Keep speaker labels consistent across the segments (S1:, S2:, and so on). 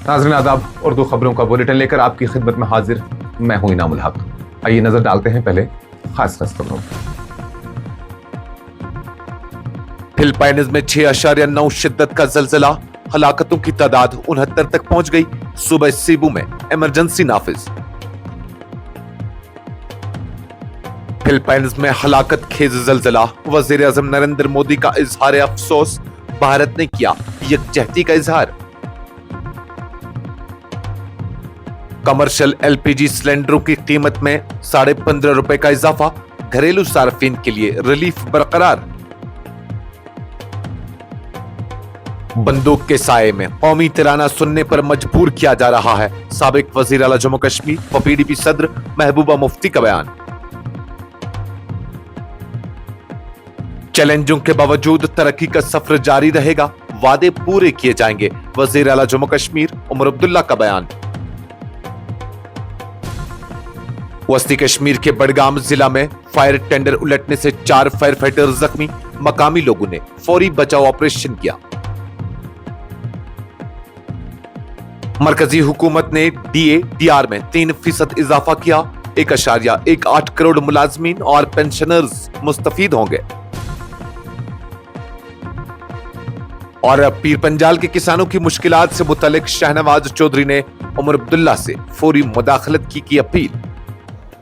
S1: नाज़रीन आदाब, उर्दू खबरों का बुलेटिन लेकर आपकी खिदमत में हाजिर मैं हूं इनामुल हक। आइए नजर डालते हैं पहले खास खबरों। फिलिपाइंस में 6.9 शिद्दत का जलजला, हलाकतों की तादाद 69 तक पहुंच गई। सुबह सीबू में इमरजेंसी नाफिज। फिलिपाइंस में हलाकत खेज जलजला, वजीर आजम नरेंद्र मोदी का इजहार अफसोस, भारत ने किया यकजहती का इजहार। कमर्शियल एलपीजी सिलेंडरों की कीमत में 15.5 रुपए का इजाफा, घरेलू सार्फिन के लिए रिलीफ बरकरार। बंदूक के साये में कौमी तिराना सुनने पर मजबूर किया जा रहा है, साबिक वजीर आला जम्मू कश्मीर व पीडीपी सदर महबूबा मुफ्ती का बयान। चैलेंजों के बावजूद तरक्की का सफर जारी रहेगा, वादे पूरे किए जाएंगे, वजीर आला जम्मू कश्मीर उमर अब्दुल्ला का बयान। वस्ती कश्मीर के बडगाम जिला में फायर टेंडर उलटने से 4 फायर फाइटर जख्मी, मकामी लोगों ने फौरी बचाव ऑपरेशन किया। मरकजी हुकूमत ने डीए-डीआर में 3% इजाफा किया, 1.18 करोड़ मुलाजमीन और पेंशनर्स मुस्तफीद होंगे। और पीर पंजाल के किसानों की मुश्किलात से मुतल्लिक शाहनवाज चौधरी ने उमर अब्दुल्ला से फौरी मुदाखलत की अपील।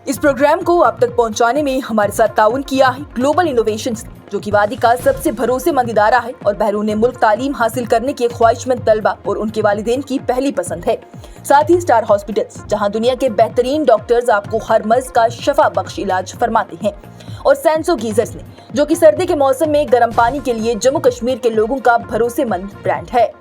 S2: इस प्रोग्राम को आप तक पहुंचाने में हमारे साथ ताउन किया है ग्लोबल इनोवेशंस, जो कि वादी का सबसे भरोसेमंद इदारा है और बैरून मुल्क तालीम हासिल करने के ख्वाहिशमंद तलबा और उनके वालिदैन की पहली पसंद है। साथ ही स्टार हॉस्पिटल्स, जहां दुनिया के बेहतरीन डॉक्टर्स आपको हर मर्ज का शफा बख्श इलाज फरमाते हैं। और सैंसो गीजर्स ने, जो कि सर्दी के मौसम में गर्म पानी के लिए जम्मू कश्मीर के लोगों का भरोसेमंद ब्रांड है।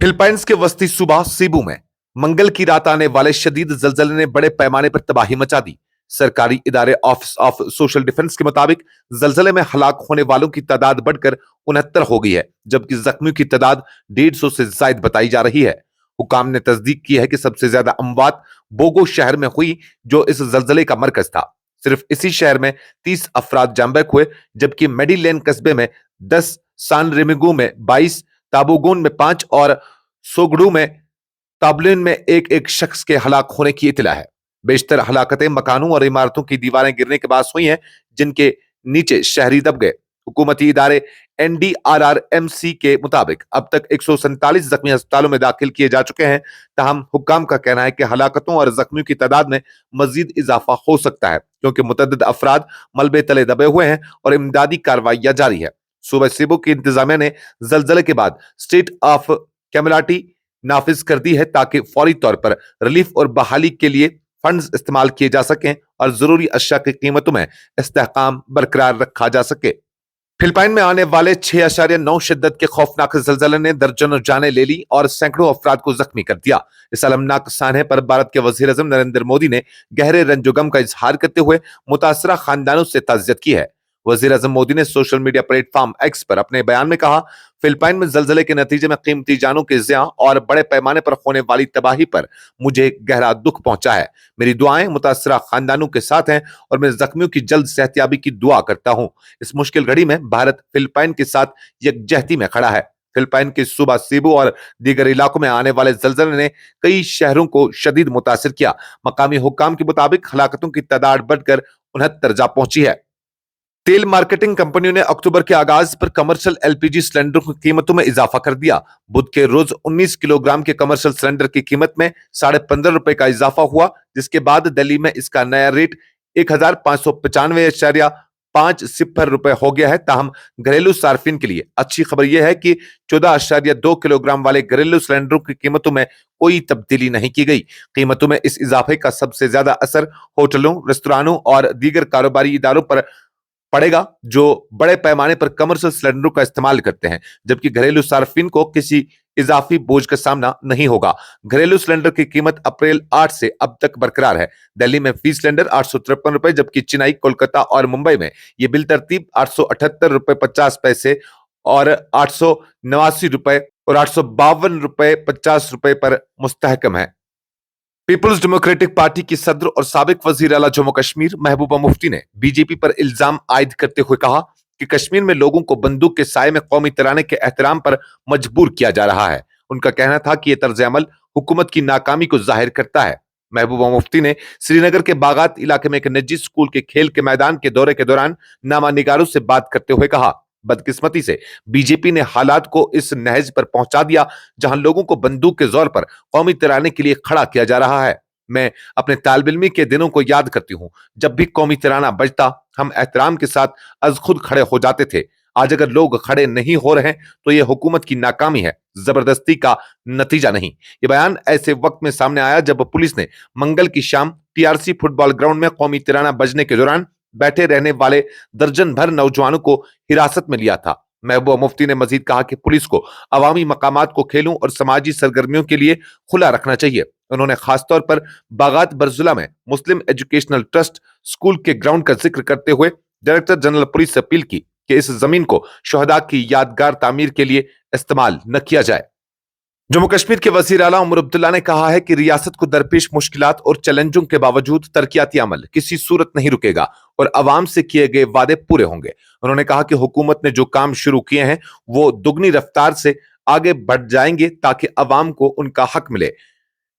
S1: फिलिपाइंस के वस्ती सूबा सीबू में मंगल की रात आने वाले शदीद जलजले ने बड़े पैमाने पर तबाही मचा दी। सरकारी इदारे ऑफिस ऑफ सोशल डिफेंस के मुताबिक जलजले में हलाक होने वालों की तादाद बढ़कर 69 हो गई है, जबकि जख्मियों की तादाद 150 से जायद बताई जा रही है। हुकाम ने तस्दीक की है कि सबसे ज्यादा अमवात बोगो शहर में हुई, जो इस जलजले का मरकज था। सिर्फ इसी शहर में 30 अफराद जामबैक हुए, जबकि मेडीलेन कस्बे में 10, सान रेमिगो में 22, ताबोगोन में 5 और सोगडू में ताबलिन में एक शख्स के हलाक होने की इतला है। बेशतर हलाकतें मकानों और इमारतों की दीवारें गिरने के बाद हुई हैं, जिनके नीचे शहरी दब गए। हुकूमती इदारे NDRRMC के मुताबिक अब तक 147 जख्मी अस्पतालों में दाखिल किए जा चुके हैं। ताहम हुक्काम का कहना है कि हलाकतों और जख्मियों की तादाद में मजीद इजाफा हो सकता है, क्योंकि मुतअद्दिद अफराद मलबे तले दबे हुए हैं और इमदादी कार्रवाइयां जारी है। सूबा सीबू की इंतजामिया ने जलजले के बाद स्टेट ऑफ कैमलाटी नाफिज कर दी है, ताकि फौरी तौर पर रिलीफ और बहाली के लिए फंड्स इस्तेमाल किए जा सकें और जरूरी अशिया की कीमतों में इस्तेहकाम बरकरार रखा जा सके। फिलिपाइन में आने वाले 6.9 शिद्दत के खौफनाक जलजले ने दर्जनों जानें ले ली और सैकड़ों अफराद को जख्मी कर दिया। इस अलमनाक सानहे पर भारत के वजीर आजम नरेंद्र मोदी ने गहरे रंजोगम का इजहार करते हुए मुतासरा खानदानों से ताज़ियत की है। वजीर आजम मोदी ने सोशल मीडिया प्लेटफॉर्म एक्स पर अपने बयान में कहा, फिलिपाइन में जलजले के नतीजे में कीमती जानों के ज़िया और बड़े पैमाने पर होने वाली तबाही पर मुझे गहरा दुख पहुंचा है। मेरी दुआएं मुतासरा खानदानों के साथ हैं और मैं जख्मियों की जल्द सेहतयाबी की दुआ करता हूं। इस मुश्किल घड़ी में भारत फिलिपाइन के साथ यकजहती में खड़ा है। फिलिपाइन के सूबा सीबू और दीगर इलाकों में आने वाले जलजले ने कई शहरों को शदीद मुतासिर किया। मकामी हुक्काम के मुताबिक हलाकतों की तादाद बढ़कर 69 जा पहुंची है। तेल मार्केटिंग कंपनियों ने अक्टूबर के आगाज पर कमर्शियल एलपीजी सिलेंडर की कीमतों में इजाफा कर दिया। बुध के रोज 19 किलोग्राम के कमर्शियल सिलेंडर की कीमत में 15.5 रुपए का इजाफा हुआ, जिसके बाद दिल्ली में इसका नया रेट 1595.50 रुपए हो गया है। ताहम घरेलू सार्फिन के लिए अच्छी खबर यह है कि 14.2 किलोग्राम वाले घरेलू सिलेंडरों की कीमतों में कोई तब्दीली नहीं की गई। कीमतों में इस इजाफे का सबसे ज्यादा असर होटलों, रेस्तरानों और दीगर कारोबारी इदारों पर पड़ेगा, जो बड़े पैमाने पर कमर्शियल सिलेंडरों का इस्तेमाल करते हैं, जबकि घरेलू सार्फिन को किसी इजाफी बोझ का सामना नहीं होगा। घरेलू सिलेंडर की कीमत अप्रैल 8 से अब तक बरकरार है। दिल्ली में फी सिलेंडर 853 रुपए, जबकि चेन्नई, कोलकाता और मुंबई में यह बिल तरतीब 878 रुपए 50 पैसे और 889 रुपए और 852 रुपए 50 रुपए पर मुस्तहकम है। पीपुल्स डेमोक्रेटिक पार्टी की सदर और साबिक वजीर आला जम्मू कश्मीर महबूबा मुफ्ती ने बीजेपी पर इल्जाम आयद करते हुए कहा कि कश्मीर में लोगों को बंदूक के साये में कौमी तराने के एहतराम पर मजबूर किया जा रहा है। उनका कहना था कि यह तर्ज अमल हुकूमत की नाकामी को जाहिर करता है। महबूबा मुफ्ती ने श्रीनगर के बागात इलाके में एक निजी स्कूल के खेल के मैदान के दौरे के दौरान नामानिगारों से बात करते हुए कहा, बदकिस्मती से बीजेपी ने हालात को इस नहज पर पहुंचा दिया जहां लोगों को बंदूक के जोर पर कौमी तिराने के लिए खड़ा किया जा रहा है। मैं अपने तालिब इल्मी के दिनों को याद करती हूँ, जब भी कौमी तिराना बजता हम एहतराम के साथ अज खुद खड़े हो जाते थे। आज अगर लोग खड़े नहीं हो रहे तो यह हुकूमत की नाकामी है, जबरदस्ती का नतीजा नहीं। ये बयान ऐसे वक्त में सामने आया जब पुलिस ने मंगल की शाम टीआरसी फुटबॉल ग्राउंड में कौमी तिराना बजने के दौरान बैठे रहने वाले दर्जन भर नौजवानों को हिरासत में लिया था। महबूबा मुफ्ती ने मजीद कहा कि पुलिस को अवामी मकामात को खेलों और समाजी सरगर्मियों के लिए खुला रखना चाहिए। उन्होंने खासतौर पर बागात बरजुला में मुस्लिम एजुकेशनल ट्रस्ट स्कूल के ग्राउंड का जिक्र करते हुए डायरेक्टर जनरल पुलिस से अपील की कि इस जमीन को शहदा की यादगार तामीर के लिए इस्तेमाल न किया जाए। जम्मू कश्मीर के वजीर आला उमर अब्दुल्ला ने कहा है कि रियासत को दरपेश मुश्किलात और चैलेंजों के बावजूद तरक्याती अमल किसी सूरत नहीं रुकेगा और अवाम से किए गए वादे पूरे होंगे। उन्होंने कहा कि हुकूमत ने जो काम शुरू किए हैं वो दुगनी रफ्तार से आगे बढ़ जाएंगे ताकि अवाम को उनका हक मिले।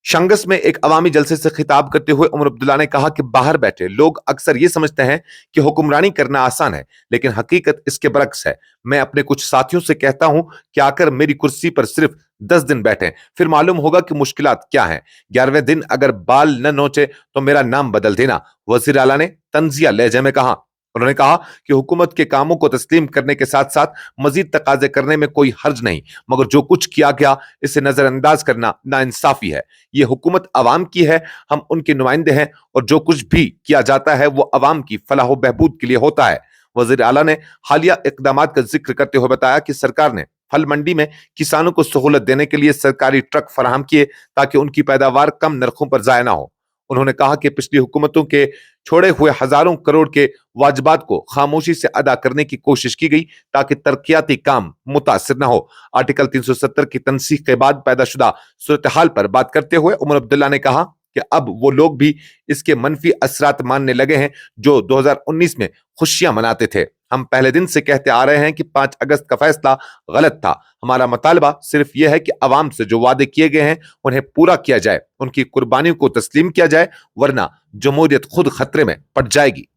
S1: शंगस में एक अवामी जलसे से खिताब करते हुए उमर अब्दुल्ला ने कहा कि बाहर बैठे लोग अक्सर ये समझते हैं कि हुक्मरानी करना आसान है, लेकिन हकीकत इसके बरक्स है। मैं अपने कुछ साथियों से कहता हूं कि आकर मेरी कुर्सी पर सिर्फ 10 दिन बैठें, फिर मालूम होगा कि मुश्किलात क्या हैं। 11वें दिन अगर बाल न नोचे तो मेरा नाम बदल देना, वजीर आला ने तंजिया लहजे में कहा। उन्होंने कहा कि हुकूमत के कामों को तस्लीम करने के साथ साथ मजीद तकाजे करने में कोई हर्ज नहीं, मगर जो कुछ किया गया इसे नजरअंदाज करना नाइंसाफी है। ये हुकूमत अवाम की है, हम उनके नुमाइंदे हैं और जो कुछ भी किया जाता है वो अवाम की फलाह व बहबूद के लिए होता है। वजीर आला ने हालिया इकदामात का जिक्र करते हुए बताया कि सरकार ने फल मंडी में किसानों को सहूलत देने के लिए सरकारी ट्रक फराहम किए ताकि उनकी पैदावार कम नरखों पर जाया ना हो। उन्होंने कहा कि पिछली हुकूमतों के छोड़े हुए हजारों करोड़ के वाजबात को खामोशी से अदा करने की कोशिश की गई ताकि तरक्याती काम मुतासिर न हो। आर्टिकल 370 की तनसीख के बाद पैदाशुदा सूरत हाल पर बात करते हुए उमर अब्दुल्ला ने कहा कि अब वो लोग भी इसके मनफी असरात मानने लगे हैं जो 2019 में खुशियां मनाते थे। हम पहले दिन से कहते आ रहे हैं कि 5 अगस्त का फैसला गलत था। हमारा मुतालबा सिर्फ यह है कि अवाम से जो वादे किए गए हैं उन्हें पूरा किया जाए, उनकी कुर्बानियों को तस्लीम किया जाए, वरना जमहूरियत खुद खतरे में पड़ जाएगी।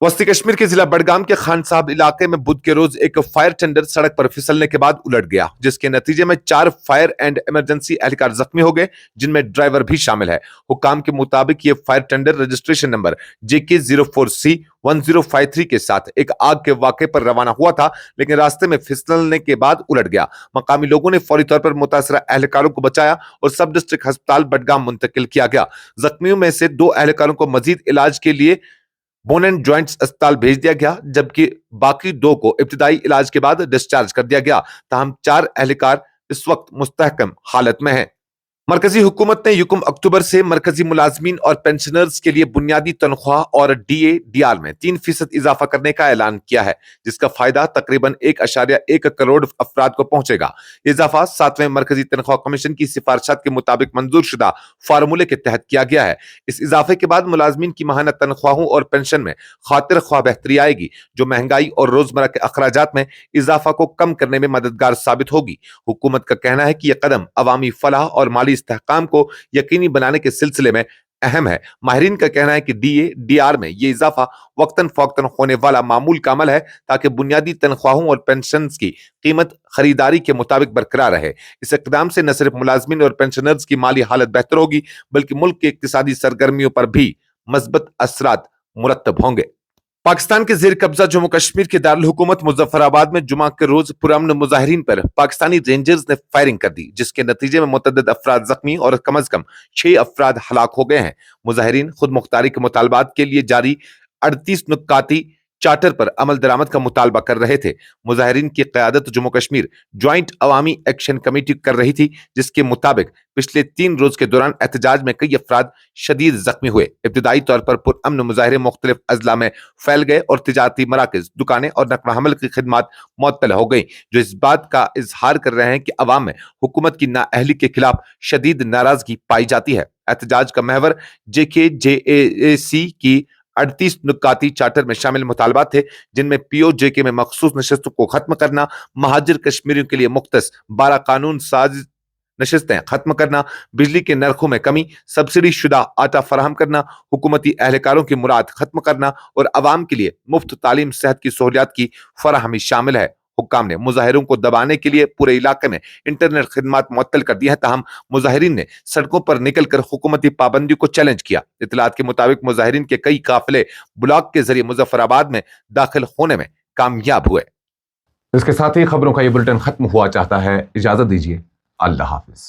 S1: वस्ती कश्मीर के जिला बडगाम के खान साहब इलाके में बुध के रोज एक फायर टेंडर सड़क पर फिसलने के बाद उलट गया, जिसके नतीजे में 4 फायर एंड इमरजेंसी एहलकार जख्मी हो गए, जिनमें ड्राइवर भी शामिल है। हुकाम के मुताबिक ये fire tender registration number JK04C1053 के साथ एक आग के वाक़े पर रवाना हुआ था, लेकिन रास्ते में फिसलने के बाद उलट गया। मकामी लोगों ने फौरी तौर पर मुतासरा एहलकारों को बचाया और सब डिस्ट्रिक्ट अस्पताल बडगाम मुंतकिल किया गया। जख्मियों में से 2 एहलकारों को मजीद इलाज के लिए बोन एंड जॉइंट्स अस्पताल भेज दिया गया, जबकि बाकी 2 को इब्तिदाई इलाज के बाद डिस्चार्ज कर दिया गया। ताहम 4 एहलकार इस वक्त मुस्तहकम हालत में हैं। मरकजी हुकूमत ने युकम अक्टूबर से मरकजी मुलाजमीन और पेंशनर्स के लिए बुनियादी तनख्वाह और DA/DR में 3% इजाफा करने का ऐलान किया है, जिसका फायदा तकरीबन 1.1 करोड़ अफराद को पहुंचेगा। इजाफा 7वें मरकजी तनख्वाह कमीशन की सिफारिशात के मुताबिक मंजूर शुदा फार्मूले के तहत किया गया है। इस इजाफे के बाद मुलाजमीन की माहाना तनख्वाहों और पेंशन में खातिर ख्वाह बेहतरी आएगी, जो महंगाई और रोजमर्रा के अखराजात में इजाफा को कम करने में मददगार साबित होगी। हुकूमत का कहना है कि यह कदम अवामी फलाह और माली इस्तेहकाम को यकीनी बनाने के सिलसिले में अहम है। माहिरीन का कहना है कि DA/DR में यह इजाफा वक्तन फौक्तन होने वाला मामूल का अमल है, ताकि बुनियादी तनख्वाहों और पेंशन की कीमत खरीदारी के मुताबिक बरकरार रहे। इस इक़दाम से न सिर्फ मुलाजमीन और पेंशनर्स की माली हालत बेहतर होगी, बल्कि मुल्क की इक्तिसादी सरगर्मियों पर भी मस्बत असरात मुरत्तब होंगे। पाकिस्तान के जेर कब्जा जम्मू कश्मीर के दारुल हुकूमत मुजफ्फराबाद में जुमा के रोज पुरअमन मुजाहिरीन पर पाकिस्तानी रेंजर्स ने फायरिंग कर दी, जिसके नतीजे में मुतअद्दिद अफराद जख्मी और कम अज कम 6 अफराद हलाक हो गए हैं। मुजाहिरीन खुद मुख्तारी के मुतालबात के लिए जारी 38 नुक्काती चार्टर पर अमल दरामद का मुतालबा कर रहे थे। मुजाहिरीन की क़यादत जम्मू कश्मीर ज्वाइंट अवामी एक्शन कमेटी कर रही थी, जिसके मुताबिक पिछले 3 रोज के दौरान एहतजाज में कई अफराद शदीद जख्मी हुए। इब्तिदाई तौर पर पुरअमन मुजाहिरे मुख्तलिफ अजला में फैल गए और तिजारती मराकज, दुकानें और नकल हमल की खिदमत मुअत्तल हो गई, जो इस बात का इजहार कर रहे हैं कि अवाम में हुकूमत की नाअहली के खिलाफ शदीद नाराजगी पाई जाती है। एहतजाज का महवर JKJAC की 38 नुक्काती चार्टर में शामिल मुतालबात थे, जिनमें POJK में मखसूस नशस्तों को खत्म करना, महाजिर कश्मीरियों के लिए मुख्तस 12 कानून साज नशिस्तें खत्म करना, बिजली के नरखों में कमी, सब्सिडी शुदा आटा फराहम करना, हुकूमती एहलकारों की मुराद खत्म करना और अवाम के लिए मुफ्त तालीम सेहत की सहूलियात की फराहमी शामिल है। हुक्काम ने मुजाहिरों को दबाने के लिए पूरे इलाके में इंटरनेट खिदमात मुअत्तल कर दी है, ताहम मुजाहिरीन ने सड़कों पर निकलकर हुकूमती पाबंदी को चैलेंज किया। इतलात के मुताबिक मुजाहिरीन के कई काफिले ब्लॉक के जरिए मुजफ्फराबाद में दाखिल होने में कामयाब हुए।
S3: इसके साथ ही खबरों का ये बुलेटिन खत्म हुआ चाहता है। इजाजत दीजिए। अल्लाह हाफिज।